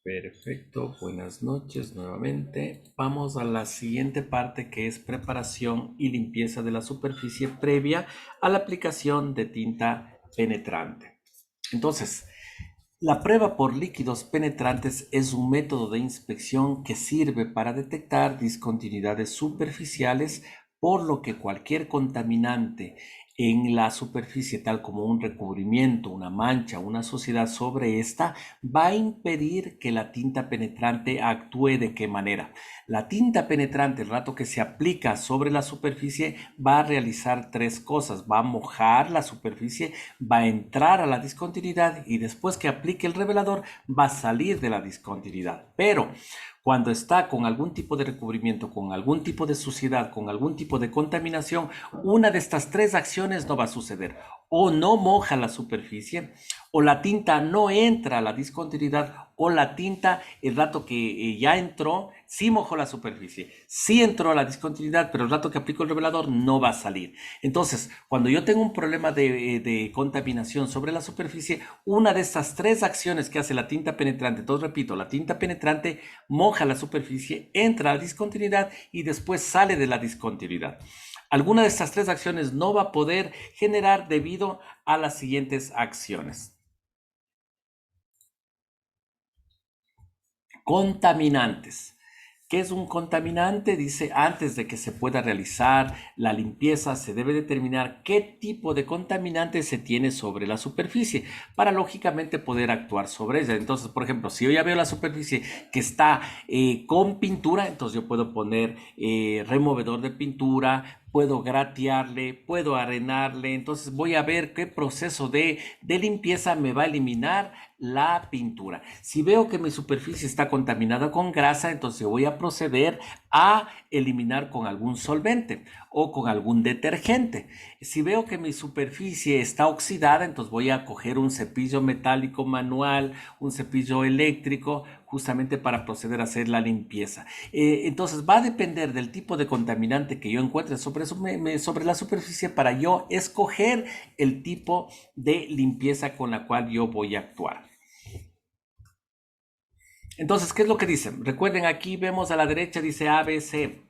Perfecto, buenas noches nuevamente. Vamos a la siguiente parte que es preparación y limpieza de la superficie previa a la aplicación de tinta penetrante. Entonces, la prueba por líquidos penetrantes es un método de inspección que sirve para detectar discontinuidades superficiales, por lo que cualquier contaminante en la superficie, tal como un recubrimiento, una mancha, una suciedad sobre esta, va a impedir que la tinta penetrante actúe. ¿De qué manera? La tinta penetrante, el rato que se aplica sobre la superficie, va a realizar tres cosas. Va a mojar la superficie, va a entrar a la discontinuidad y después que aplique el revelador va a salir de la discontinuidad. Pero cuando está con algún tipo de recubrimiento, con algún tipo de suciedad, con algún tipo de contaminación, una de estas tres acciones no va a suceder. O no moja la superficie, o la tinta no entra a la discontinuidad, o la tinta, el rato que ya entró, sí mojó la superficie, sí entró a la discontinuidad, pero el rato que aplico el revelador no va a salir. Entonces, cuando yo tengo un problema de contaminación sobre la superficie, una de estas tres acciones que hace la tinta penetrante, entonces repito, la tinta penetrante moja la superficie, entra a la discontinuidad y después sale de la discontinuidad. Alguna de estas tres acciones no va a poder generar debido a las siguientes acciones. Contaminantes. ¿Qué es un contaminante? Dice, antes de que se pueda realizar la limpieza, se debe determinar qué tipo de contaminante se tiene sobre la superficie para lógicamente poder actuar sobre ella. Entonces, por ejemplo, si yo ya veo la superficie que está con pintura, entonces yo puedo poner removedor de pintura, puedo gratearle, puedo arenarle, entonces voy a ver qué proceso de limpieza me va a eliminar la pintura. Si veo que mi superficie está contaminada con grasa, entonces voy a proceder a eliminar con algún solvente o con algún detergente. Si veo que mi superficie está oxidada, entonces voy a coger un cepillo metálico manual, un cepillo eléctrico, justamente para proceder a hacer la limpieza. Entonces va a depender del tipo de contaminante que yo encuentre sobre la superficie para yo escoger el tipo de limpieza con la cual yo voy a actuar. Entonces, ¿qué es lo que dice? Recuerden, aquí vemos a la derecha, dice ABC.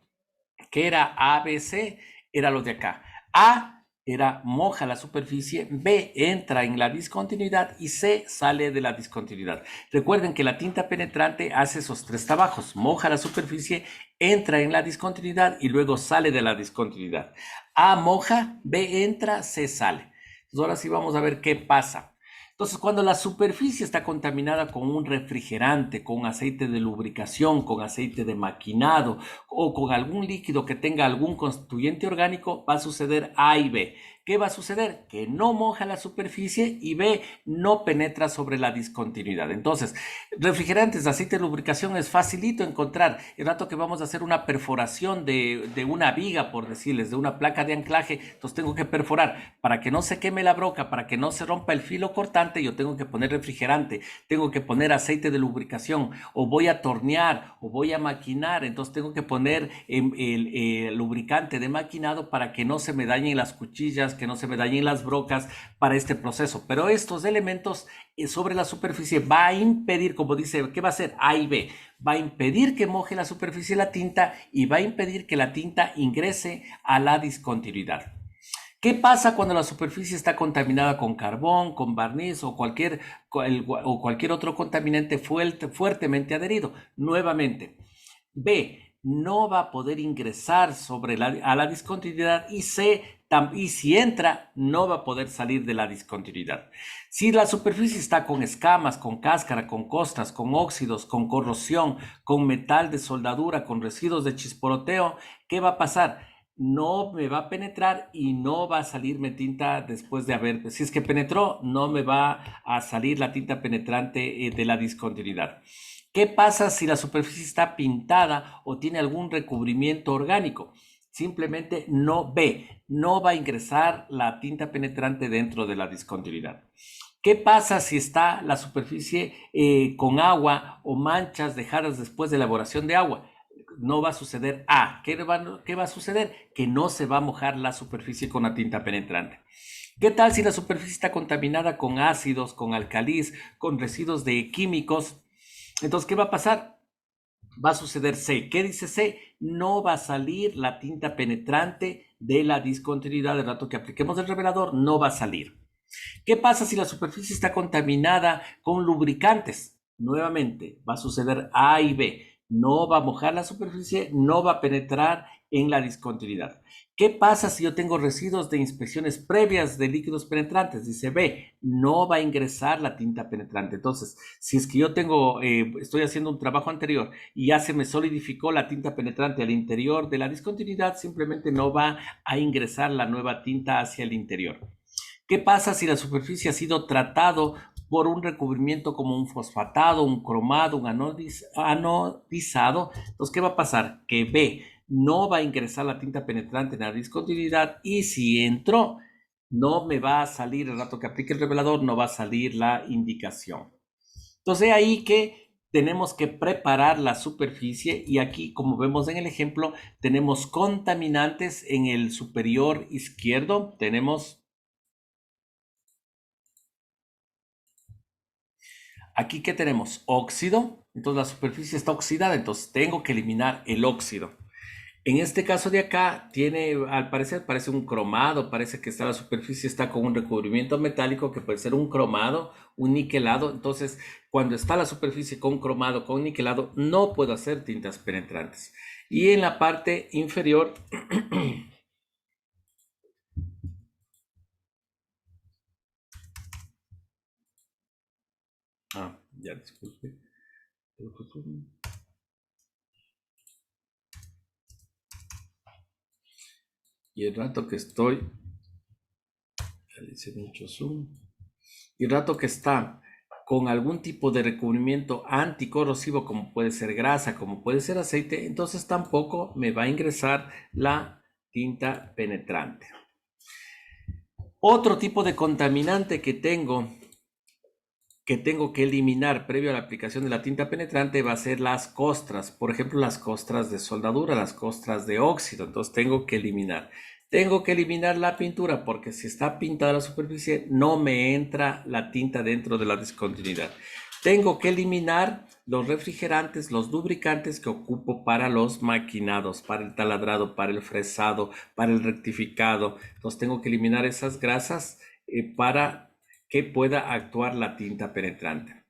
¿Qué era ABC? Era lo de acá. A era moja la superficie, B entra en la discontinuidad y C sale de la discontinuidad. Recuerden que la tinta penetrante hace esos tres trabajos: moja la superficie, entra en la discontinuidad y luego sale de la discontinuidad. A moja, B entra, C sale. Entonces ahora sí vamos a ver qué pasa. Entonces, cuando la superficie está contaminada con un refrigerante, con aceite de lubricación, con aceite de maquinado o con algún líquido que tenga algún constituyente orgánico, va a suceder A y B. ¿Qué va a suceder? Que no moja la superficie y B, no penetra sobre la discontinuidad. Entonces, refrigerantes de aceite de lubricación es facilito encontrar. El rato que vamos a hacer una perforación de una viga, por decirles, de una placa de anclaje, entonces tengo que perforar para que no se queme la broca, para que no se rompa el filo cortante. Yo tengo que poner refrigerante, tengo que poner aceite de lubricación, o voy a tornear, o voy a maquinar, entonces tengo que poner el lubricante de maquinado para que no se me dañen las cuchillas, que no se me dañen las brocas para este proceso. Pero estos elementos sobre la superficie va a impedir, como dice, ¿qué va a hacer? A y B. Va a impedir que moje la superficie de la tinta y va a impedir que la tinta ingrese a la discontinuidad. ¿Qué pasa cuando la superficie está contaminada con carbón, con barniz o cualquier otro contaminante fuertemente adherido? Nuevamente, B, no va a poder ingresar a la discontinuidad y C, y si entra, no va a poder salir de la discontinuidad. Si la superficie está con escamas, con cáscara, con costras, con óxidos, con corrosión, con metal de soldadura, con residuos de chisporoteo, ¿qué va a pasar? No me va a penetrar y no va a salirme tinta después de haber, si es que penetró, no me va a salir la tinta penetrante de la discontinuidad. ¿Qué pasa si la superficie está pintada o tiene algún recubrimiento orgánico? Simplemente no va a ingresar la tinta penetrante dentro de la discontinuidad. ¿Qué pasa si está la superficie con agua o manchas dejadas después de elaboración de agua? No va a suceder A. ¿Qué va a suceder? Que no se va a mojar la superficie con la tinta penetrante. ¿Qué tal si la superficie está contaminada con ácidos, con alcalis, con residuos de químicos? Entonces, ¿qué va a pasar? Va a suceder C. ¿Qué dice C? No va a salir la tinta penetrante de la discontinuidad del rato que apliquemos el revelador, no va a salir. ¿Qué pasa si la superficie está contaminada con lubricantes? Nuevamente, va a suceder A y B. No va a mojar la superficie, no va a penetrar en la discontinuidad. ¿Qué pasa si yo tengo residuos de inspecciones previas de líquidos penetrantes? Dice B, no va a ingresar la tinta penetrante. Entonces, si es que yo estoy haciendo un trabajo anterior y ya se me solidificó la tinta penetrante al interior de la discontinuidad, simplemente no va a ingresar la nueva tinta hacia el interior. ¿Qué pasa si la superficie ha sido tratado por un recubrimiento como un fosfatado, un cromado, un anodizado? Entonces, ¿qué va a pasar? Que B, no va a ingresar la tinta penetrante en la discontinuidad, y si entró, no me va a salir, el rato que aplique el revelador, no va a salir la indicación. Entonces, ahí que tenemos que preparar la superficie, y aquí, como vemos en el ejemplo, tenemos contaminantes en el superior izquierdo. Aquí, ¿qué tenemos? Óxido. Entonces la superficie está oxidada, entonces tengo que eliminar el óxido. En este caso de acá, al parecer, parece un cromado, parece que la superficie está con un recubrimiento metálico que puede ser un cromado, un niquelado. Entonces, cuando está la superficie con cromado, con niquelado, no puedo hacer tintas penetrantes. Y en la parte inferior, ya disculpe. Y el rato que estoy, ya le hice mucho zoom. Y el rato que está con algún tipo de recubrimiento anticorrosivo, como puede ser grasa, como puede ser aceite, entonces tampoco me va a ingresar la tinta penetrante. Otro tipo de contaminante que tengo que eliminar previo a la aplicación de la tinta penetrante va a ser las costras. Por ejemplo, las costras de soldadura, las costras de óxido. Entonces tengo que eliminar. Tengo que eliminar la pintura porque si está pintada la superficie no me entra la tinta dentro de la discontinuidad. Tengo que eliminar los refrigerantes, los lubricantes que ocupo para los maquinados, para el taladrado, para el fresado, para el rectificado. Entonces tengo que eliminar esas grasas para que pueda actuar la tinta penetrante.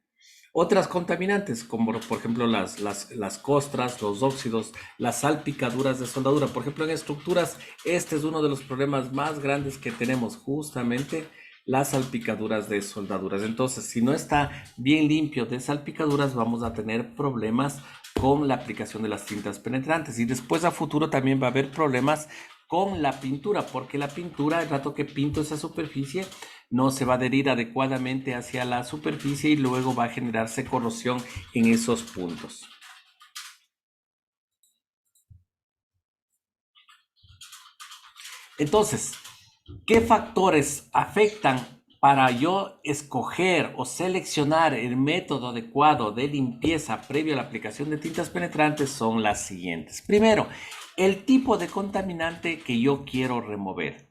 Otras contaminantes, como por ejemplo las costras, los óxidos, las salpicaduras de soldadura. Por ejemplo, en estructuras, este es uno de los problemas más grandes que tenemos, justamente las salpicaduras de soldaduras. Entonces, si no está bien limpio de salpicaduras, vamos a tener problemas con la aplicación de las tintas penetrantes. Y después a futuro también va a haber problemas con la pintura, porque la pintura, el rato que pinto esa superficie, no se va a adherir adecuadamente hacia la superficie y luego va a generarse corrosión en esos puntos. Entonces, ¿qué factores afectan para yo escoger o seleccionar el método adecuado de limpieza previo a la aplicación de tintas penetrantes? Son las siguientes. Primero, el tipo de contaminante que yo quiero remover.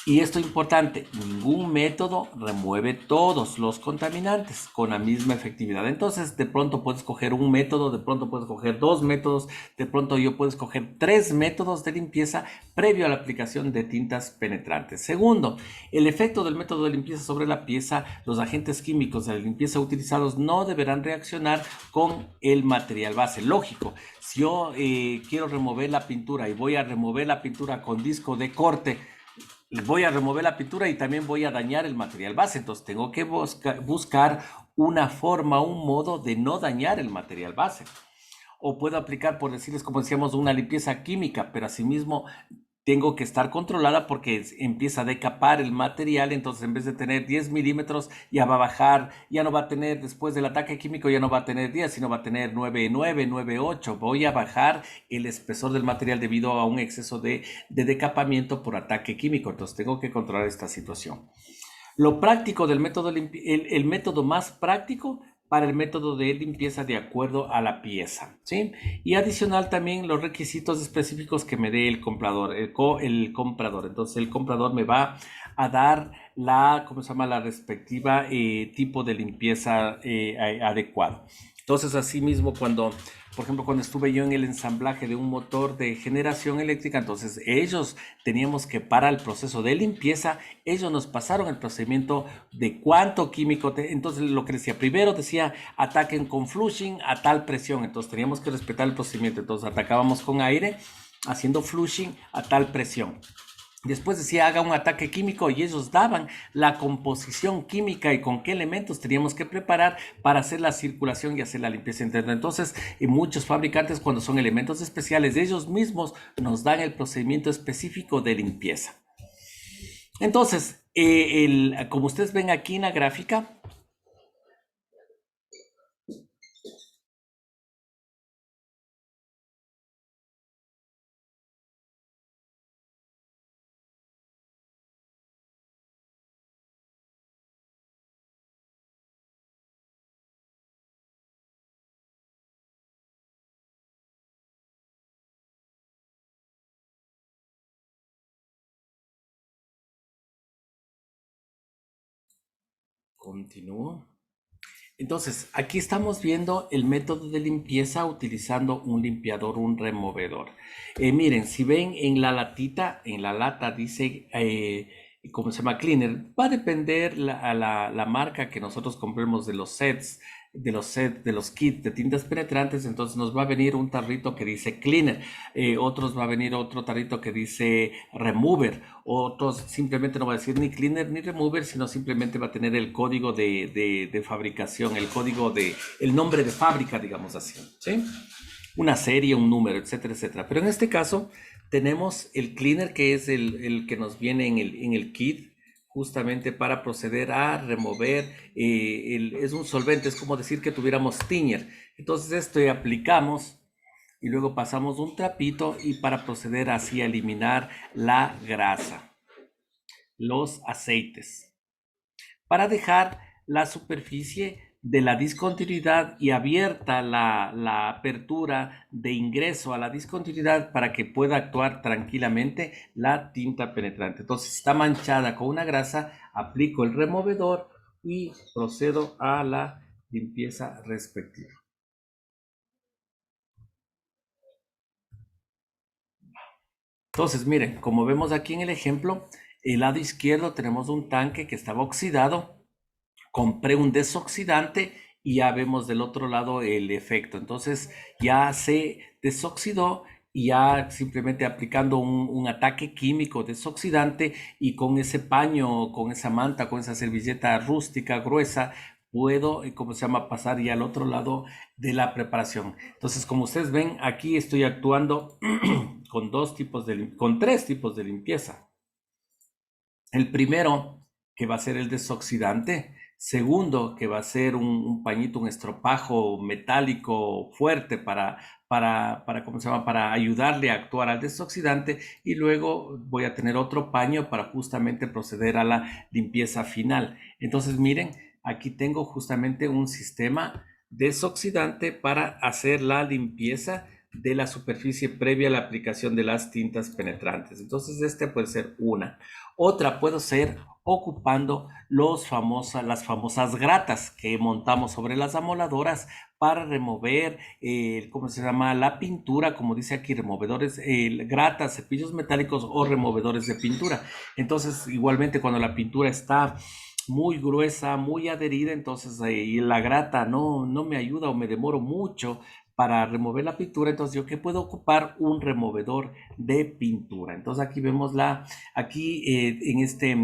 Y esto es importante, ningún método remueve todos los contaminantes con la misma efectividad. Entonces, de pronto puedes coger un método, de pronto puedes coger dos métodos, de pronto yo puedo escoger tres métodos de limpieza previo a la aplicación de tintas penetrantes. Segundo, el efecto del método de limpieza sobre la pieza. Los agentes químicos de la limpieza utilizados no deberán reaccionar con el material base. Lógico, si yo quiero remover la pintura y voy a remover la pintura con disco de corte, voy a remover la pintura y también voy a dañar el material base. Entonces tengo que buscar una forma, un modo de no dañar el material base. O puedo aplicar, por decirles, como decíamos, una limpieza química, pero asimismo tengo que estar controlada porque empieza a decapar el material. Entonces, en vez de tener 10 milímetros, ya va a bajar, ya no va a tener, después del ataque químico, ya no va a tener 10, sino va a tener 9,9, 9,8. Voy a bajar el espesor del material debido a un exceso de decapamiento por ataque químico. Entonces, tengo que controlar esta situación. Lo práctico del método, el método más práctico para el método de limpieza de acuerdo a la pieza, ¿sí? Y adicional también los requisitos específicos que me dé el comprador, el comprador. Entonces el comprador me va a dar la respectiva tipo de limpieza adecuado. Entonces, asimismo, por ejemplo, cuando estuve yo en el ensamblaje de un motor de generación eléctrica, entonces ellos teníamos que para el proceso de limpieza, ellos nos pasaron el procedimiento de cuánto químico, entonces lo que decía, primero decía ataquen con flushing a tal presión, entonces teníamos que respetar el procedimiento, entonces atacábamos con aire haciendo flushing a tal presión. Después decía, haga un ataque químico y ellos daban la composición química y con qué elementos teníamos que preparar para hacer la circulación y hacer la limpieza interna. Entonces, muchos fabricantes, cuando son elementos especiales, ellos mismos nos dan el procedimiento específico de limpieza. Entonces, como ustedes ven aquí en la gráfica, continúo. Entonces, aquí estamos viendo el método de limpieza utilizando un limpiador, un removedor. Miren, si ven en la latita, en la lata dice, ¿cómo se llama? Cleaner. Va a depender la marca que nosotros compremos de los sets, de los kits de tintas penetrantes. Entonces nos va a venir un tarrito que dice Cleaner, otros va a venir otro tarrito que dice Remover, otros simplemente no va a decir ni Cleaner ni Remover, sino simplemente va a tener el código de fabricación, el nombre de fábrica, digamos así, ¿sí? Una serie, un número, etcétera, etcétera. Pero en este caso tenemos el Cleaner, que es el que nos viene en el kit, justamente para proceder a remover, es un solvente, es como decir que tuviéramos Thinner. Entonces esto aplicamos y luego pasamos un trapito y para proceder así a eliminar la grasa, los aceites, para dejar la superficie de la discontinuidad y abierta la apertura de ingreso a la discontinuidad para que pueda actuar tranquilamente la tinta penetrante. Entonces, si está manchada con una grasa, aplico el removedor y procedo a la limpieza respectiva. Entonces, miren, como vemos aquí en el ejemplo, el lado izquierdo tenemos un tanque que estaba oxidado. Compré un desoxidante y ya vemos del otro lado el efecto. Entonces ya se desoxidó y ya simplemente aplicando un ataque químico desoxidante y con ese paño, con esa manta, con esa servilleta rústica gruesa, puedo, ¿cómo se llama?, pasar ya al otro lado de la preparación. Entonces, como ustedes ven, aquí estoy actuando con tres tipos de limpieza. El primero, que va a ser el desoxidante. Segundo, que va a ser un pañito, un estropajo metálico fuerte ¿cómo se llama? Para ayudarle a actuar al desoxidante. Y luego voy a tener otro paño para justamente proceder a la limpieza final. Entonces, miren, aquí tengo justamente un sistema desoxidante para hacer la limpieza de la superficie previa a la aplicación de las tintas penetrantes. Entonces, este puede ser una. Otra puede ser ocupando las famosas gratas que montamos sobre las amoladoras para remover, ¿cómo se llama? La pintura, como dice aquí, removedores, gratas, cepillos metálicos o removedores de pintura. Entonces, igualmente cuando la pintura está muy gruesa, muy adherida, entonces y la grata no me ayuda o me demoro mucho para remover la pintura, entonces yo que puedo ocupar un removedor de pintura. Entonces aquí vemos aquí en este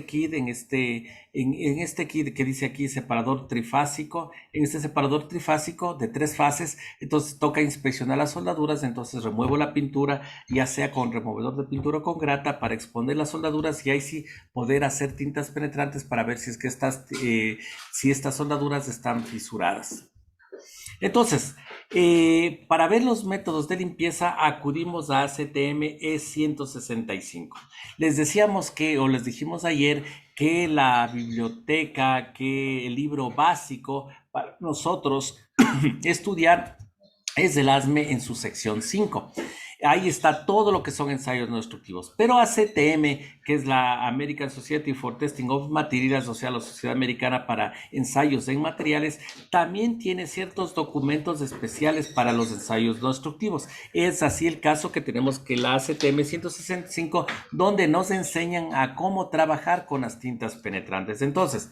kit, en este kit que dice aquí separador trifásico, en este separador trifásico de 3 fases, entonces toca inspeccionar las soldaduras, entonces remuevo la pintura, ya sea con removedor de pintura o con grata, para exponer las soldaduras y ahí sí poder hacer tintas penetrantes para ver si es que si estas soldaduras están fisuradas. Entonces, para ver los métodos de limpieza acudimos a ACTM E165. Les decíamos o les dijimos ayer que la biblioteca, que el libro básico para nosotros estudiar es el ASME en su sección 5. Ahí está todo lo que son ensayos no destructivos. Pero ACTM, que es la American Society for Testing of Materials, o sea, la Sociedad Americana para Ensayos en Materiales, también tiene ciertos documentos especiales para los ensayos no destructivos. Es así el caso que tenemos que la ACTM 165, donde nos enseñan a cómo trabajar con las tintas penetrantes. Entonces,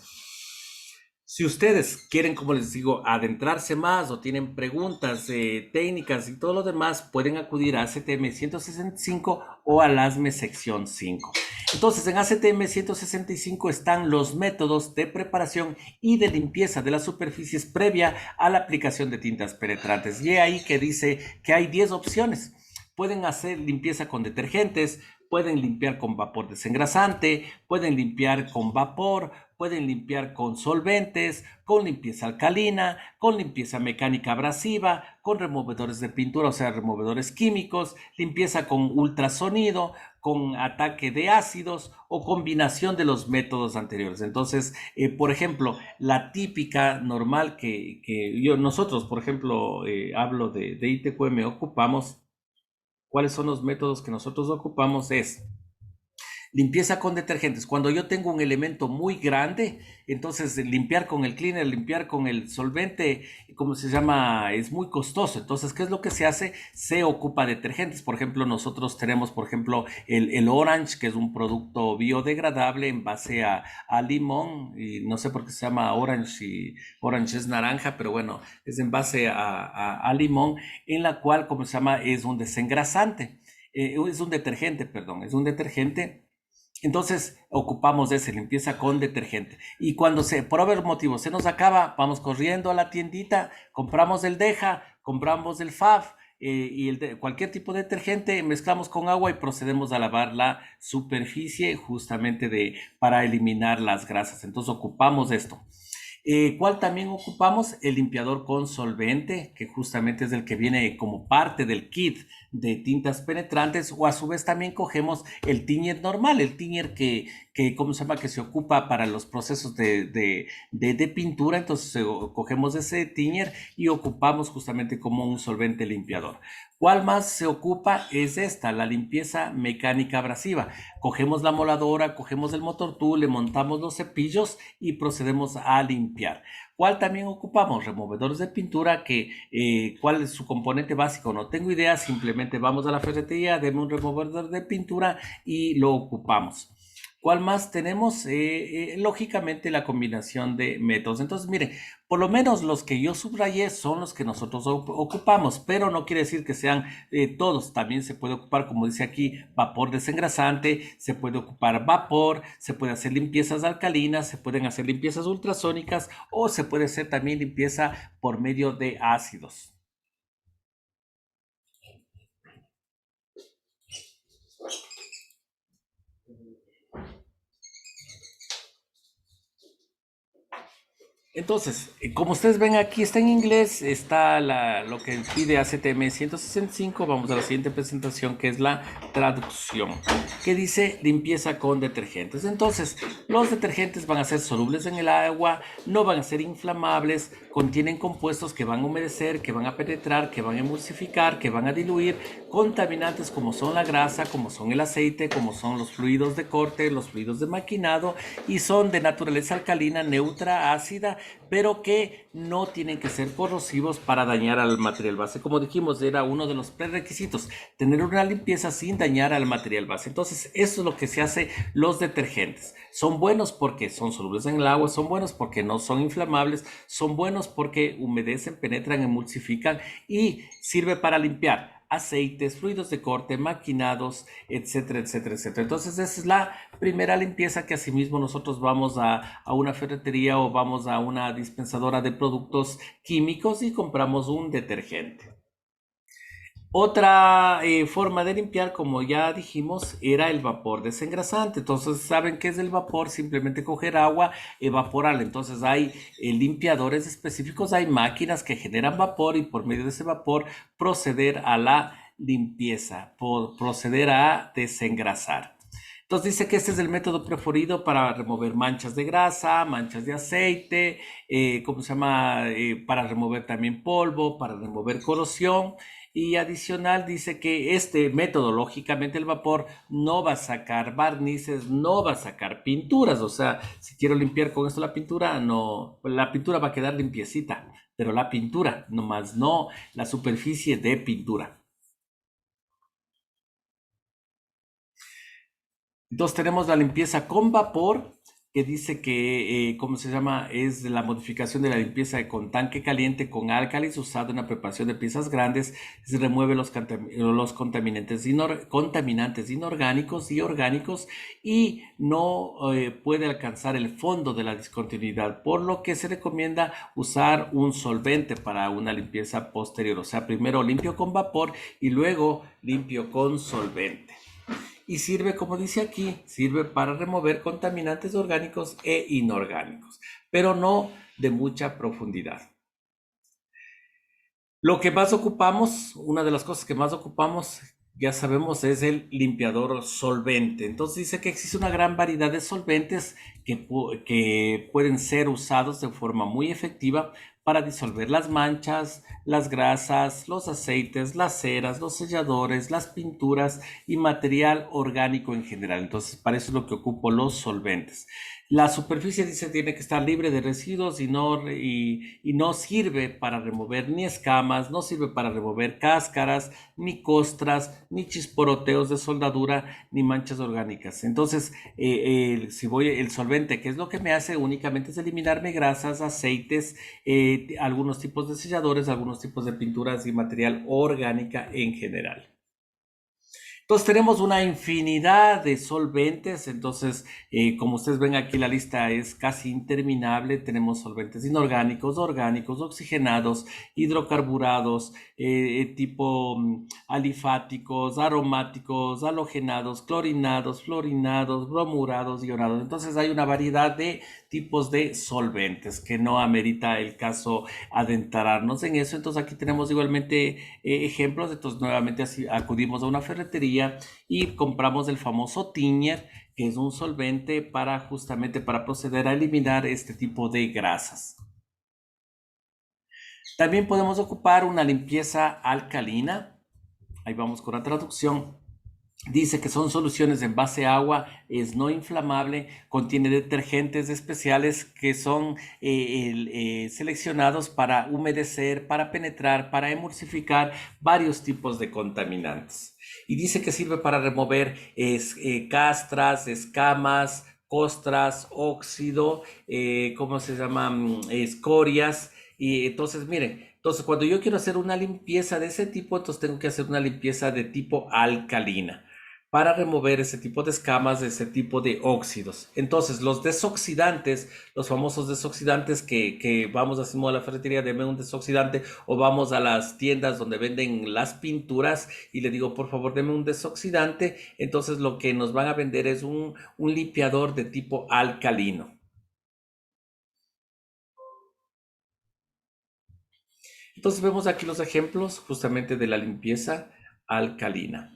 si ustedes quieren, como les digo, adentrarse más o tienen preguntas técnicas y todo lo demás, pueden acudir a ACTM 165 o al ASME sección 5. Entonces, en ACTM 165 están los métodos de preparación y de limpieza de las superficies previa a la aplicación de tintas penetrantes. Y ahí que dice que hay 10 opciones. Pueden hacer limpieza con detergentes, pueden limpiar con vapor desengrasante, pueden limpiar con vapor, pueden limpiar con solventes, con limpieza alcalina, con limpieza mecánica abrasiva, con removedores de pintura, o sea, removedores químicos, limpieza con ultrasonido, con ataque de ácidos o combinación de los métodos anteriores. Entonces, por ejemplo, la típica normal nosotros, por ejemplo, hablo de ITQM, ocupamos, ¿cuáles son los métodos que nosotros ocupamos? Es limpieza con detergentes. Cuando yo tengo un elemento muy grande, entonces limpiar con el cleaner, limpiar con el solvente, ¿cómo se llama? Es muy costoso. Entonces, ¿qué es lo que se hace? Se ocupa detergentes. Por ejemplo, nosotros tenemos, por ejemplo, el Orange, que es un producto biodegradable en base a limón, y no sé por qué se llama Orange, y Orange es naranja, pero bueno, es en base a limón, en la cual, ¿cómo se llama? Es un desengrasante. Es un detergente, perdón, es un detergente. Entonces ocupamos ese, limpieza con detergente. Y cuando por haber motivo se nos acaba, vamos corriendo a la tiendita, compramos el Deja, compramos el Fab cualquier tipo de detergente, mezclamos con agua y procedemos a lavar la superficie justamente para eliminar las grasas. Entonces ocupamos esto. ¿Cuál también ocupamos? El limpiador con solvente, que justamente es el que viene como parte del kit de tintas penetrantes, o a su vez también cogemos el thinner normal, el thinner ¿cómo se llama? Que se ocupa para los procesos de pintura. Entonces cogemos ese thinner y ocupamos justamente como un solvente limpiador. ¿Cuál más se ocupa? Es esta, la limpieza mecánica abrasiva. Cogemos la moladora, cogemos el motor tool, le montamos los cepillos y procedemos a limpiar. ¿Cuál también ocupamos? Removedores de pintura, ¿cuál es su componente básico? No tengo idea, simplemente vamos a la ferretería, deme un removedor de pintura y lo ocupamos. ¿Cuál más tenemos? Lógicamente la combinación de métodos. Entonces, miren, por lo menos los que yo subrayé son los que nosotros ocupamos, pero no quiere decir que sean todos. También se puede ocupar, como dice aquí, vapor desengrasante, se puede ocupar vapor, se puede hacer limpiezas alcalinas, se pueden hacer limpiezas ultrasónicas o se puede hacer también limpieza por medio de ácidos. Entonces, como ustedes ven aquí está en inglés, está lo que pide ACTM 165. Vamos a la siguiente presentación, que es la traducción, que dice limpieza con detergentes. Entonces, los detergentes van a ser solubles en el agua, no van a ser inflamables, contienen compuestos que van a humedecer, que van a penetrar, que van a emulsificar, que van a diluir contaminantes como son la grasa, como son el aceite, como son los fluidos de corte, los fluidos de maquinado, y son de naturaleza alcalina, neutra, ácida, pero que no tienen que ser corrosivos para dañar al material base. Como dijimos, era uno de los prerequisitos, tener una limpieza sin dañar al material base. Entonces, eso es lo que se hace los detergentes. Son buenos porque son solubles en el agua, son buenos porque no son inflamables, son buenos porque humedecen, penetran, emulsifican y sirve para limpiar aceites, fluidos de corte, maquinados, etcétera, etcétera, etcétera. Entonces, esa es la primera limpieza que asimismo nosotros vamos a una ferretería o vamos a una dispensadora de productos químicos y compramos un detergente. Otra forma de limpiar, como ya dijimos, era el vapor desengrasante. Entonces, ¿saben qué es el vapor? Simplemente coger agua, evaporarla. Entonces, hay limpiadores específicos, hay máquinas que generan vapor y por medio de ese vapor proceder a la limpieza, proceder a desengrasar. Entonces dice que este es el método preferido para remover manchas de grasa, manchas de aceite, ¿cómo se llama? Para remover también polvo, para remover corrosión Y adicional dice que este método, lógicamente el vapor, no va a sacar barnices, no va a sacar pinturas. O sea, si quiero limpiar con esto la pintura, no, la pintura va a quedar limpiecita, pero la pintura, nomás no la superficie de pintura. Entonces tenemos la limpieza con vapor, que dice que, ¿cómo se llama? Es la modificación de la limpieza con tanque caliente con álcalis usado en la preparación de piezas grandes. Se remueve los contaminantes inorgánicos y orgánicos y no puede alcanzar el fondo de la discontinuidad, por lo que se recomienda usar un solvente para una limpieza posterior. O sea, primero limpio con vapor y luego limpio con solvente. Y sirve, como dice aquí, sirve para remover contaminantes orgánicos e inorgánicos, pero no de mucha profundidad. Lo que más ocupamos, una de las cosas que más ocupamos, ya sabemos, es el limpiador solvente. Entonces dice que existe una gran variedad de solventes que pueden ser usados de forma muy efectiva para disolver las manchas, las grasas, los aceites, las ceras, los selladores, las pinturas y material orgánico en general. Entonces, para eso es lo que ocupo los solventes. La superficie dice tiene que estar libre de residuos y no sirve para remover ni escamas, no sirve para remover cáscaras, ni costras, ni chisporoteos de soldadura, ni manchas orgánicas. Entonces, si voy el solvente, ¿qué es lo que me hace? Únicamente es eliminarme grasas, aceites, algunos tipos de selladores, algunos tipos de pinturas y material orgánica en general. Entonces tenemos una infinidad de solventes. Entonces, como ustedes ven aquí, la lista es casi interminable. Tenemos solventes inorgánicos, orgánicos, oxigenados, hidrocarburados, tipo alifáticos, aromáticos, halogenados, clorinados, fluorinados, bromurados, ionados. Entonces hay una variedad de tipos de solventes que no amerita el caso adentrarnos en eso. Entonces aquí tenemos igualmente ejemplos. Entonces nuevamente así acudimos a una ferretería y compramos el famoso Tinier, que es un solvente para justamente para proceder a eliminar este tipo de grasas. También podemos ocupar una limpieza alcalina. Ahí vamos con la traducción. Dice que son soluciones en base a agua, es no inflamable, contiene detergentes especiales que son seleccionados para humedecer, para penetrar, para emulsificar varios tipos de contaminantes. Y dice que sirve para remover castras, escamas, costras, óxido, ¿cómo se llaman? Escorias. Y entonces, miren, entonces cuando yo quiero hacer una limpieza de ese tipo, entonces tengo que hacer una limpieza de tipo alcalina para remover ese tipo de escamas, ese tipo de óxidos. Entonces, los desoxidantes, los famosos desoxidantes que vamos a a la ferretería, deme un desoxidante, o vamos a las tiendas donde venden las pinturas y le digo, por favor, deme un desoxidante. Entonces, lo que nos van a vender es un limpiador de tipo alcalino. Entonces, vemos aquí los ejemplos justamente de la limpieza alcalina.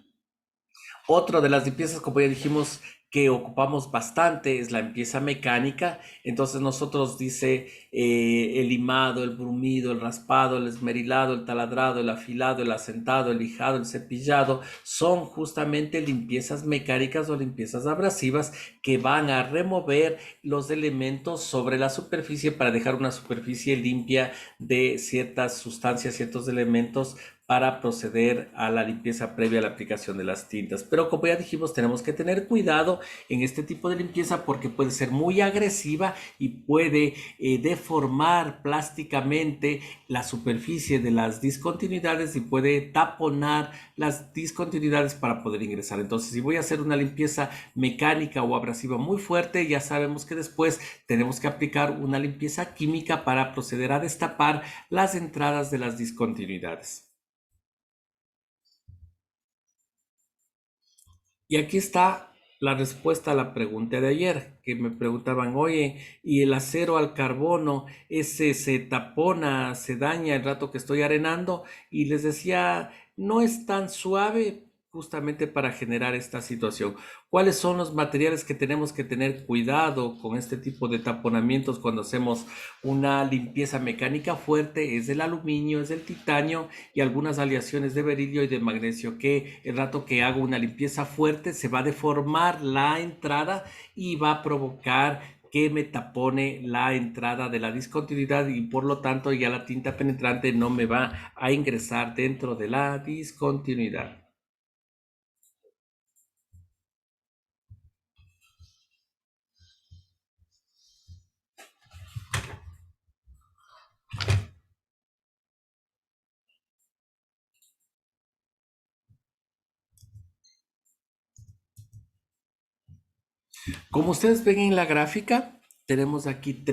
Otra de las limpiezas, como ya dijimos, que ocupamos bastante es la limpieza mecánica. Entonces nosotros dice el limado, el brumido, el raspado, el esmerilado, el taladrado, el afilado, el asentado, el lijado, el cepillado, son justamente limpiezas mecánicas o limpiezas abrasivas que van a remover los elementos sobre la superficie para dejar una superficie limpia de ciertas sustancias, ciertos elementos, para proceder a la limpieza previa a la aplicación de las tintas. Pero como ya dijimos, tenemos que tener cuidado en este tipo de limpieza porque puede ser muy agresiva y puede deformar plásticamente la superficie de las discontinuidades y puede taponar las discontinuidades para poder ingresar. Entonces, si voy a hacer una limpieza mecánica o abrasiva muy fuerte, ya sabemos que después tenemos que aplicar una limpieza química para proceder a destapar las entradas de las discontinuidades. Y aquí está la respuesta a la pregunta de ayer, que me preguntaban, oye, ¿y el acero al carbono, ese se tapona, se daña el rato que estoy arenando? Y les decía, no es tan suave, justamente para generar esta situación. ¿Cuáles son los materiales que tenemos que tener cuidado con este tipo de taponamientos cuando hacemos una limpieza mecánica fuerte? Es el aluminio, es el titanio y algunas aleaciones de berilio y de magnesio, que el rato que hago una limpieza fuerte se va a deformar la entrada y va a provocar que me tapone la entrada de la discontinuidad y por lo tanto ya la tinta penetrante no me va a ingresar dentro de la discontinuidad. Como ustedes ven en la gráfica, tenemos aquí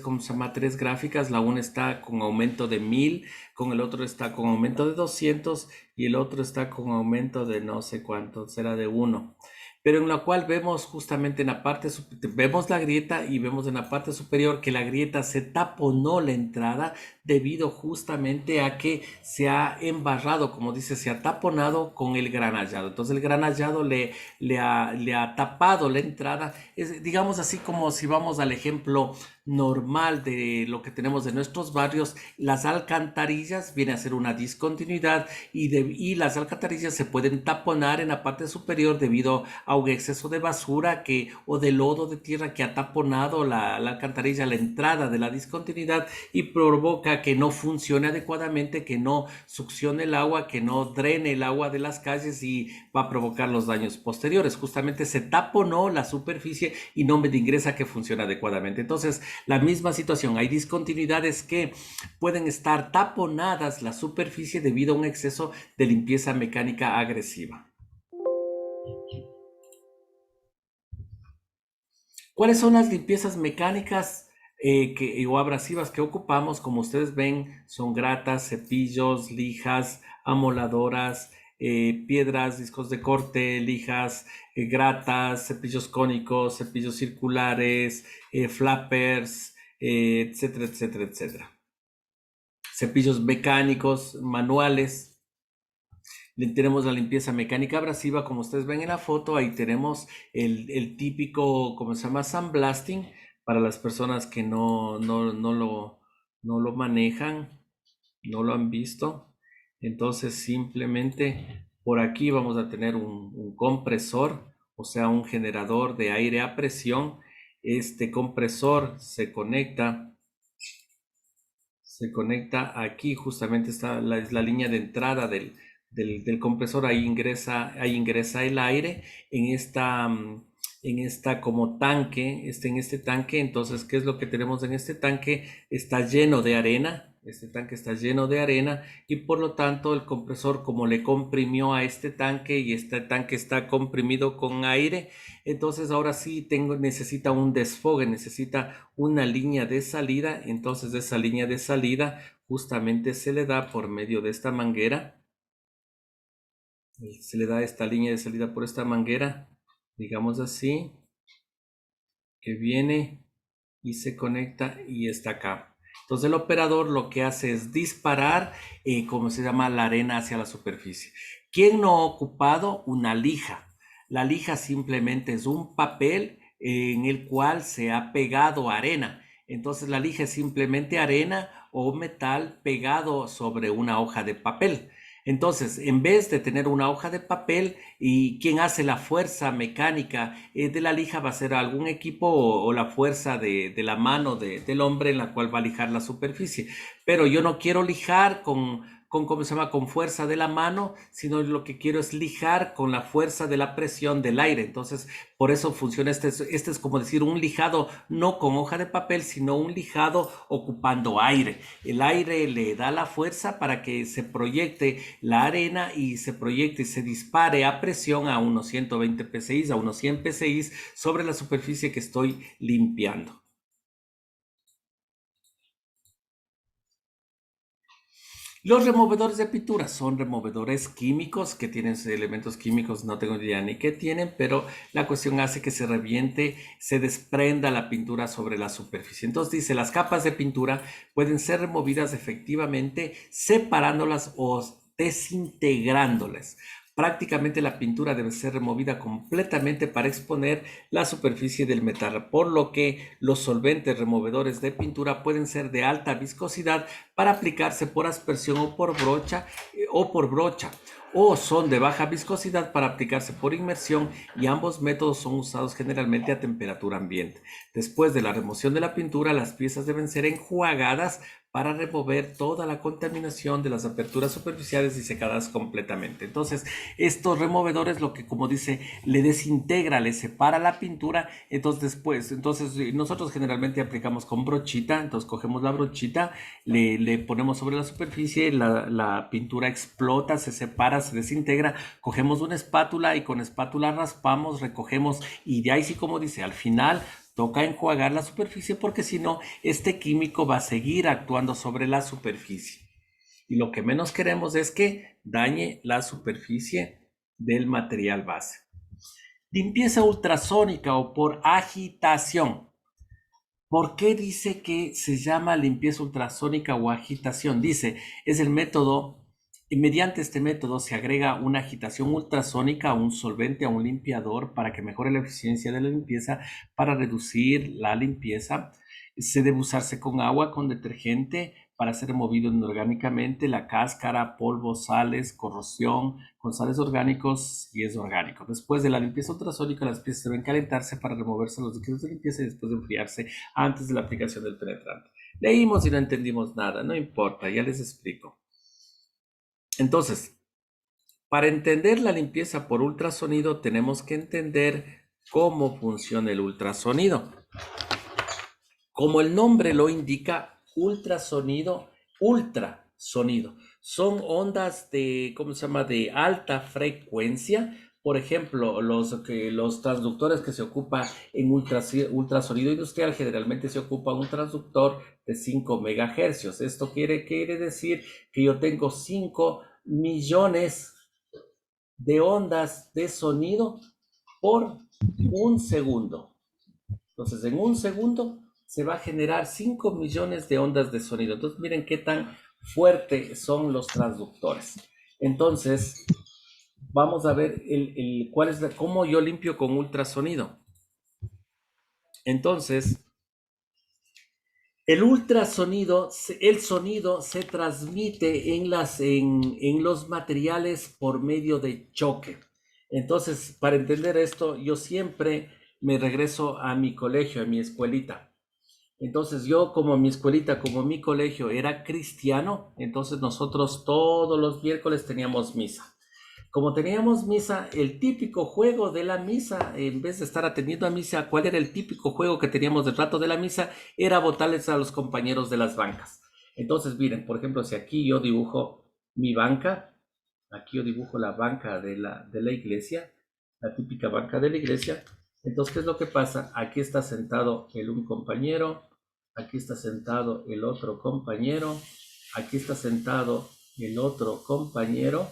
¿cómo se llama? Tres gráficas. La una está con aumento de 1000, con el otro está con aumento de 200 y el otro está con aumento de no sé cuánto, será de 1. Pero en la cual vemos justamente en la parte, vemos la grieta y vemos en la parte superior que la grieta se taponó la entrada debido justamente a que se ha embarrado, como dice, se ha taponado con el granallado. Entonces el granallado le ha tapado la entrada. Es, digamos así como si vamos al ejemplo normal de lo que tenemos en nuestros barrios, las alcantarillas viene a ser una discontinuidad y las alcantarillas se pueden taponar en la parte superior debido a un exceso de basura o de lodo de tierra que ha taponado la alcantarilla, la entrada de la discontinuidad y provoca que no funcione adecuadamente, que no succione el agua, que no drene el agua de las calles y va a provocar los daños posteriores. Justamente se taponó la superficie y no me ingresa que funcione adecuadamente. Entonces, la misma situación, hay discontinuidades que pueden estar taponadas la superficie debido a un exceso de limpieza mecánica agresiva. ¿Cuáles son las limpiezas mecánicas o abrasivas que ocupamos? Como ustedes ven, son gratas, cepillos, lijas, amoladoras, piedras, discos de corte, lijas, gratas, cepillos cónicos, cepillos circulares, flappers, etcétera, etcétera, etcétera. Cepillos mecánicos, manuales. Tenemos la limpieza mecánica abrasiva, como ustedes ven en la foto, ahí tenemos el típico, ¿cómo se llama? Sandblasting, para las personas que no lo manejan, no lo han visto. Entonces simplemente por aquí vamos a tener un compresor, o sea, un generador de aire a presión. Este compresor se conecta aquí, justamente está es la línea de entrada del compresor, ahí ingresa el aire en esta como tanque, en este tanque. Entonces, ¿qué es lo que tenemos en este tanque? Está lleno de arena. Este tanque está lleno de arena y por lo tanto el compresor, como le comprimió a este tanque y este tanque está comprimido con aire, entonces ahora sí necesita un desfogue, necesita una línea de salida. Entonces esa línea de salida justamente se le da por medio de esta manguera. Se le da esta línea de salida por esta manguera, digamos así, que viene y se conecta y está acá. Entonces el operador lo que hace es disparar, como se llama, la arena hacia la superficie. ¿Quién no ha ocupado una lija? La lija simplemente es un papel en el cual se ha pegado arena. Entonces la lija es simplemente arena o metal pegado sobre una hoja de papel. Entonces, en vez de tener una hoja de papel y quien hace la fuerza mecánica de la lija va a ser algún equipo o la fuerza de la mano del hombre en la cual va a lijar la superficie. Pero yo no quiero lijar ¿cómo se llama? Con fuerza de la mano, sino lo que quiero es lijar con la fuerza de la presión del aire. Entonces, por eso funciona este es como decir un lijado no con hoja de papel, sino un lijado ocupando aire. El aire le da la fuerza para que se proyecte la arena y se proyecte y se dispare a presión a unos 120 psi, a unos 100 psi sobre la superficie que estoy limpiando. Los removedores de pintura son removedores químicos que tienen elementos químicos, no tengo idea ni qué tienen, pero la cuestión hace que se reviente, se desprenda la pintura sobre la superficie. Entonces dice, las capas de pintura pueden ser removidas efectivamente separándolas o desintegrándoles. Prácticamente la pintura debe ser removida completamente para exponer la superficie del metal, por lo que los solventes removedores de pintura pueden ser de alta viscosidad para aplicarse por aspersión o por brocha, o son de baja viscosidad para aplicarse por inmersión, y ambos métodos son usados generalmente a temperatura ambiente. Después de la remoción de la pintura, las piezas deben ser enjuagadas para remover toda la contaminación de las aperturas superficiales y secadas completamente. Entonces, estos removedores, lo que como dice, le desintegra, le separa la pintura. Entonces nosotros generalmente aplicamos con brochita. Entonces cogemos la brochita, le ponemos sobre la superficie, la pintura explota, se separa, se desintegra. Cogemos una espátula y con espátula raspamos, recogemos, y de ahí sí, como dice, al final toca enjuagar la superficie, porque si no, este químico va a seguir actuando sobre la superficie. Y lo que menos queremos es que dañe la superficie del material base. Limpieza ultrasónica o por agitación. ¿Por qué dice que se llama limpieza ultrasónica o agitación? Dice, es el método, y mediante este método se agrega una agitación ultrasónica a un solvente, a un limpiador, para que mejore la eficiencia de la limpieza, para reducir la limpieza. Se debe usarse con agua, con detergente, para ser removido inorgánicamente la cáscara, polvo, sales, corrosión, con sales orgánicos y es orgánico. Después de la limpieza ultrasónica, las piezas deben calentarse para removerse los líquidos de limpieza y después de enfriarse antes de la aplicación del penetrante. Leímos y no entendimos nada, no importa, ya les explico. Entonces, para entender la limpieza por ultrasonido, tenemos que entender cómo funciona el ultrasonido. Como el nombre lo indica, ultrasonido, son ondas de, ¿cómo se llama?, de alta frecuencia. Por ejemplo, los transductores que se ocupa en ultrasonido industrial, generalmente se ocupa un transductor de 5 megahercios. Esto quiere decir que yo tengo 5 millones de ondas de sonido por un segundo. Entonces, en un segundo se va a generar 5 millones de ondas de sonido. Entonces, miren qué tan fuertes son los transductores. Entonces, vamos a ver cómo yo limpio con ultrasonido. Entonces, el ultrasonido, el sonido se transmite en los materiales por medio de choque. Entonces, para entender esto, yo siempre me regreso a mi colegio, a mi escuelita. Entonces yo, como mi escuelita, como mi colegio era cristiano, entonces nosotros todos los miércoles teníamos misa. Como teníamos misa, el típico juego de la misa, en vez de estar atendiendo a misa, ¿cuál era el típico juego que teníamos del rato de la misa? Era botarles a los compañeros de las bancas. Entonces, miren, por ejemplo, si aquí yo dibujo mi banca, aquí yo dibujo la banca de la iglesia, la típica banca de la iglesia. Entonces, ¿qué es lo que pasa? Aquí está sentado un compañero, aquí está sentado el otro compañero, aquí está sentado el otro compañero,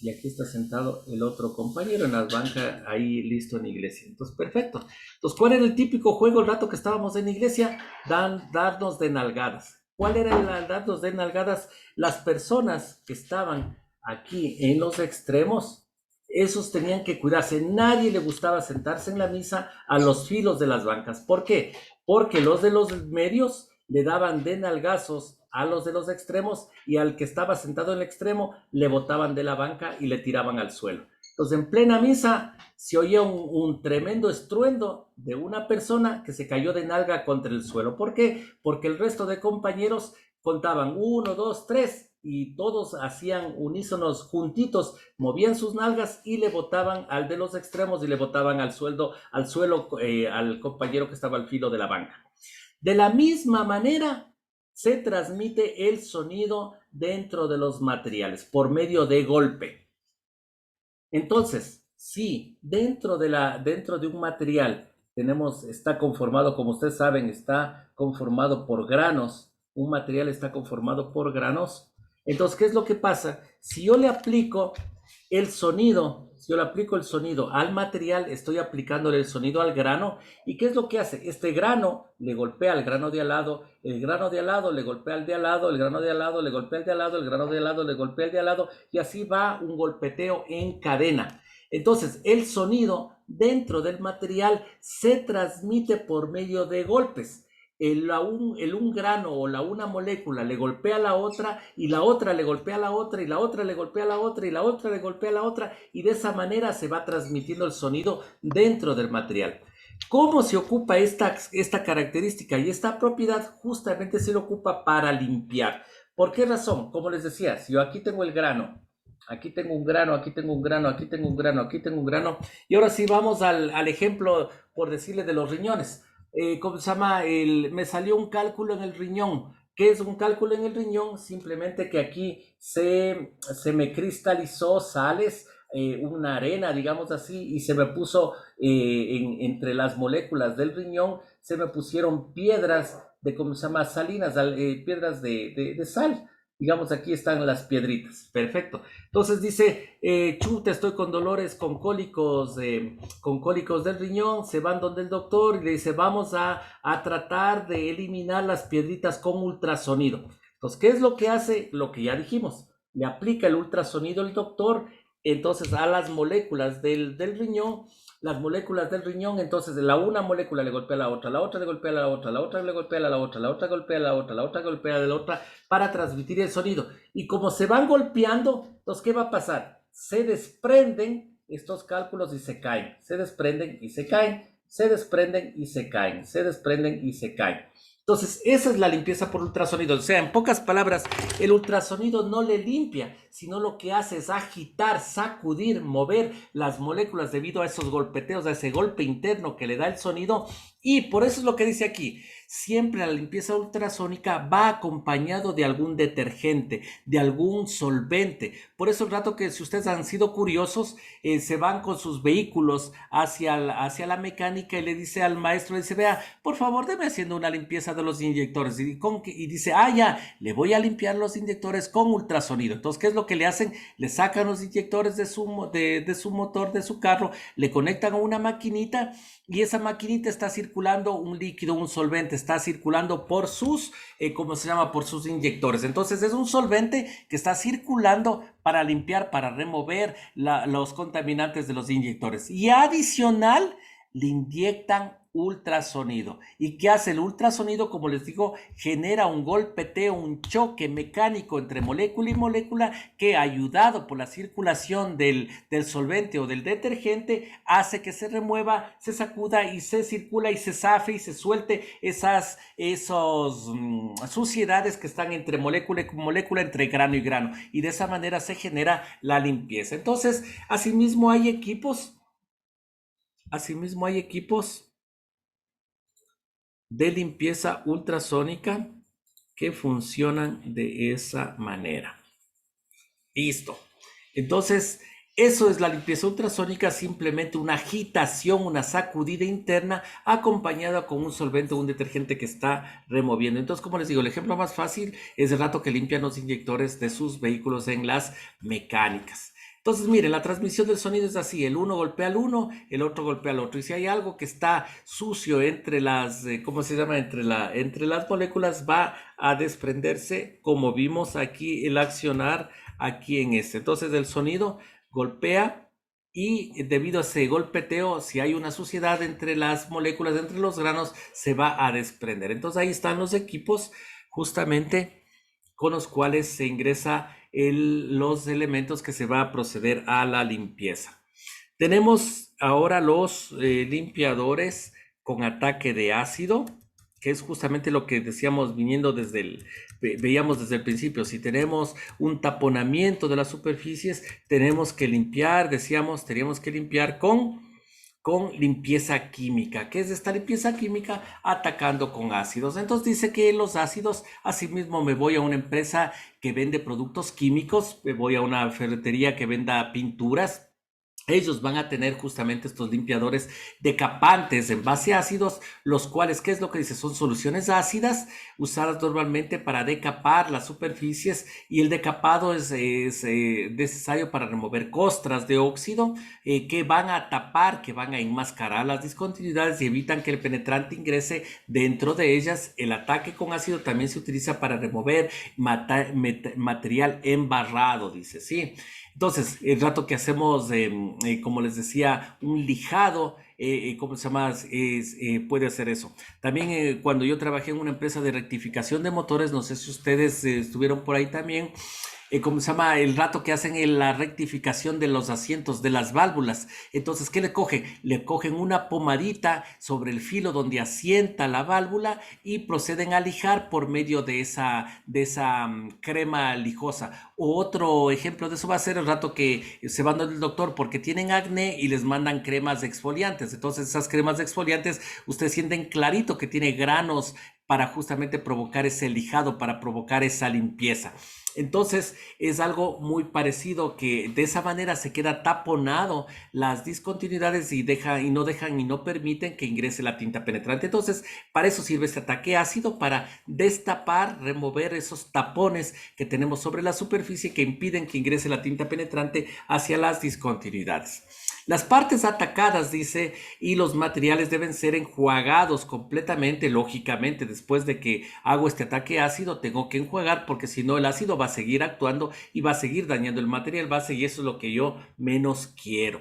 y aquí está sentado el otro compañero en la banca, ahí listo en la iglesia. Entonces, perfecto. Entonces, ¿cuál era el típico juego el rato que estábamos en la iglesia? Darnos de nalgadas. ¿Cuál era el darnos de nalgadas? Las personas que estaban aquí en los extremos, esos tenían que cuidarse. Nadie le gustaba sentarse en la misa a los filos de las bancas. ¿Por qué? Porque los de los medios le daban de nalgazos a los de los extremos, y al que estaba sentado en el extremo le botaban de la banca y le tiraban al suelo. Entonces, en plena misa se oía un tremendo estruendo de una persona que se cayó de nalga contra el suelo. ¿Por qué? Porque el resto de compañeros contaban 1, 2, 3 y todos hacían unísonos juntitos, movían sus nalgas y le botaban al de los extremos y le botaban al suelo al compañero que estaba al filo de la banca. De la misma manera se transmite el sonido dentro de los materiales por medio de golpe. Entonces, si dentro de un material está conformado, como ustedes saben, está conformado por granos, un material está conformado por granos. Entonces, ¿qué es lo que pasa? Si yo le aplico el sonido si yo le aplico el sonido al material, estoy aplicándole el sonido al grano. ¿Y qué es lo que hace? Este grano le golpea al grano de al lado, el grano de al lado le golpea al de al lado, el grano de al lado le golpea al de al lado, el grano de al lado le golpea al de al lado, y así va un golpeteo en cadena. Entonces, el sonido dentro del material se transmite por medio de golpes. Un grano o una molécula le golpea a la otra, y la otra le golpea a la otra, y la otra le golpea a la otra, y la otra le golpea a la otra, y de esa manera se va transmitiendo el sonido dentro del material. ¿Cómo se ocupa esta característica y esta propiedad? Justamente se lo ocupa para limpiar. ¿Por qué razón? Como les decía, si yo aquí tengo el grano, aquí tengo un grano, aquí tengo un grano, aquí tengo un grano, aquí tengo un grano, y ahora sí vamos al ejemplo, por decirle, de los riñones. ¿Cómo se llama? Me salió un cálculo en el riñón. ¿Qué es un cálculo en el riñón? Simplemente que aquí se me cristalizó sales, una arena, digamos así, y se me puso entre las moléculas del riñón, se me pusieron piedras de, ¿cómo se llama? Salinas, piedras de sal. Digamos, aquí están las piedritas. Perfecto. Entonces dice, chuta, estoy con dolores, con cólicos del riñón. Se van donde el doctor y le dice, vamos a tratar de eliminar las piedritas con ultrasonido. Entonces, ¿qué es lo que hace? Lo que ya dijimos. Le aplica el ultrasonido el doctor, entonces, a las moléculas del riñón. Las moléculas del riñón, entonces una molécula le golpea a la otra le golpea a la otra, la otra le golpea a la otra, la otra golpea a la otra, la otra golpea a la otra, para transmitir el sonido. Y como se van golpeando, entonces, ¿qué va a pasar? Se desprenden estos cálculos y se caen, se desprenden y se caen, se desprenden y se caen, se desprenden y se caen. Entonces, esa es la limpieza por ultrasonido. O sea, en pocas palabras, el ultrasonido no le limpia, sino lo que hace es agitar, sacudir, mover las moléculas debido a esos golpeteos, a ese golpe interno que le da el sonido. Y por eso es lo que dice aquí. Siempre la limpieza ultrasónica va acompañado de algún detergente, de algún solvente. Por eso el rato que, si ustedes han sido curiosos, se van con sus vehículos hacia la mecánica y le dice al maestro, dice, vea, por favor, deme haciendo una limpieza de los inyectores. Y dice, ya, le voy a limpiar los inyectores con ultrasonido. Entonces, ¿qué es lo que le hacen? Le sacan los inyectores de su motor, de su carro, le conectan a una maquinita, y esa maquinita está circulando un líquido, un solvente, está circulando por sus, ¿cómo se llama? Por sus inyectores. Entonces es un solvente que está circulando para limpiar, para remover los contaminantes de los inyectores. Y adicional, le inyectan ultrasonido. ¿Y qué hace el ultrasonido? Como les digo, genera un golpeteo, un choque mecánico entre molécula y molécula, que, ayudado por la circulación del solvente o del detergente, hace que se remueva, se sacuda y se circula y se zafe y se suelte esas suciedades que están entre molécula y molécula, entre grano y grano. Y de esa manera se genera la limpieza. Entonces, asimismo hay equipos de limpieza ultrasónica que funcionan de esa manera. Listo. Entonces, eso es la limpieza ultrasónica, simplemente una agitación, una sacudida interna acompañada con un solvente o un detergente que está removiendo. Entonces, como les digo, el ejemplo más fácil es el rato que limpian los inyectores de sus vehículos en las mecánicas. Entonces, miren, la transmisión del sonido es así: el uno golpea al uno, el otro golpea al otro. Y si hay algo que está sucio entre las, ¿cómo se llama? Entre las moléculas, va a desprenderse, como vimos aquí el accionar aquí en este. Entonces, el sonido golpea, y debido a ese golpeteo, si hay una suciedad entre las moléculas, entre los granos, se va a desprender. Entonces, ahí están los equipos justamente con los cuales se ingresa los elementos que se va a proceder a la limpieza. Tenemos ahora los limpiadores con ataque de ácido, que es justamente lo que decíamos veíamos desde el principio. Si tenemos un taponamiento de las superficies, tenemos que limpiar, teníamos que limpiar con limpieza química. ¿Qué es esta limpieza química? Atacando con ácidos. Entonces dice que los ácidos, asimismo, me voy a una empresa que vende productos químicos, me voy a una ferretería que venda pinturas, ellos van a tener justamente estos limpiadores decapantes en base a ácidos, los cuales, ¿qué es lo que dice? Son soluciones ácidas usadas normalmente para decapar las superficies, y el decapado es necesario para remover costras de óxido que van a tapar, que van a enmascarar las discontinuidades y evitan que el penetrante ingrese dentro de ellas. El ataque con ácido también se utiliza para remover material embarrado, dice, ¿sí? Entonces, el rato que hacemos, como les decía, un lijado, ¿cómo se llama? Puede hacer eso. También cuando yo trabajé en una empresa de rectificación de motores, no sé si ustedes estuvieron por ahí también, ¿cómo se llama? El rato que hacen la rectificación de los asientos, de las válvulas. Entonces, ¿qué le cogen? Le cogen una pomadita sobre el filo donde asienta la válvula y proceden a lijar por medio de esa crema lijosa. Otro ejemplo de eso va a ser el rato que se van al doctor porque tienen acné y les mandan cremas exfoliantes. Entonces, esas cremas exfoliantes, ustedes sienten clarito que tiene granos para justamente provocar ese lijado, para provocar esa limpieza. Entonces es algo muy parecido, que de esa manera se queda taponado las discontinuidades y no dejan y no permiten que ingrese la tinta penetrante. Entonces para eso sirve este ataque ácido, para destapar, remover esos tapones que tenemos sobre la superficie que impiden que ingrese la tinta penetrante hacia las discontinuidades. Las partes atacadas, dice, y los materiales deben ser enjuagados completamente, lógicamente. Después de que hago este ataque ácido, tengo que enjuagar, porque si no el ácido va a seguir actuando y va a seguir dañando el material base, y eso es lo que yo menos quiero.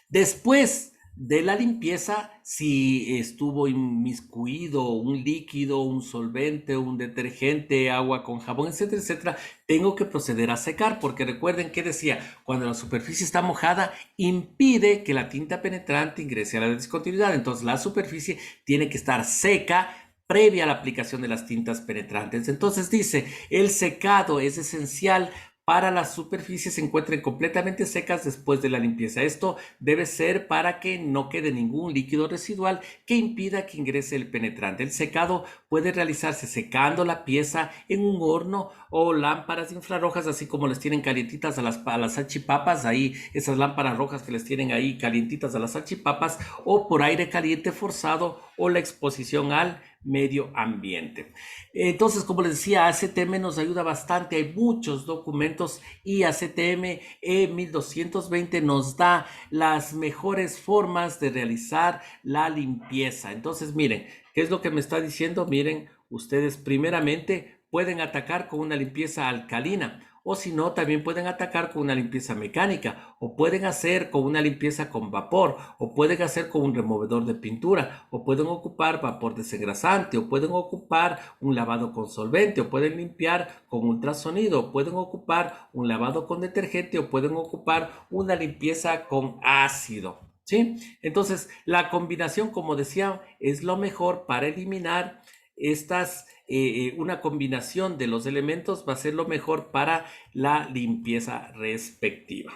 Después de la limpieza, si estuvo inmiscuido un líquido, un solvente, un detergente, agua con jabón, etcétera, etcétera, tengo que proceder a secar, porque recuerden que decía, cuando la superficie está mojada, impide que la tinta penetrante ingrese a la discontinuidad. Entonces la superficie tiene que estar seca previa a la aplicación de las tintas penetrantes. Entonces dice, el secado es esencial para las superficies se encuentren completamente secas después de la limpieza. Esto debe ser para que no quede ningún líquido residual que impida que ingrese el penetrante. El secado puede realizarse secando la pieza en un horno o lámparas infrarrojas, así como les tienen calientitas a las salchipapas, ahí esas lámparas rojas que les tienen ahí calientitas a las salchipapas, o por aire caliente forzado o la exposición al medio ambiente. Entonces, como les decía, ACTM nos ayuda bastante. Hay muchos documentos y ACTM E1220 nos da las mejores formas de realizar la limpieza. Entonces, miren, ¿qué es lo que me está diciendo? Miren, ustedes primeramente pueden atacar con una limpieza alcalina, o si no, también pueden atacar con una limpieza mecánica, o pueden hacer con una limpieza con vapor, o pueden hacer con un removedor de pintura, o pueden ocupar vapor desengrasante, o pueden ocupar un lavado con solvente, o pueden limpiar con ultrasonido, o pueden ocupar un lavado con detergente, o pueden ocupar una limpieza con ácido. ¿Sí? Entonces, la combinación, como decía, es lo mejor para eliminar una combinación de los elementos va a ser lo mejor para la limpieza respectiva.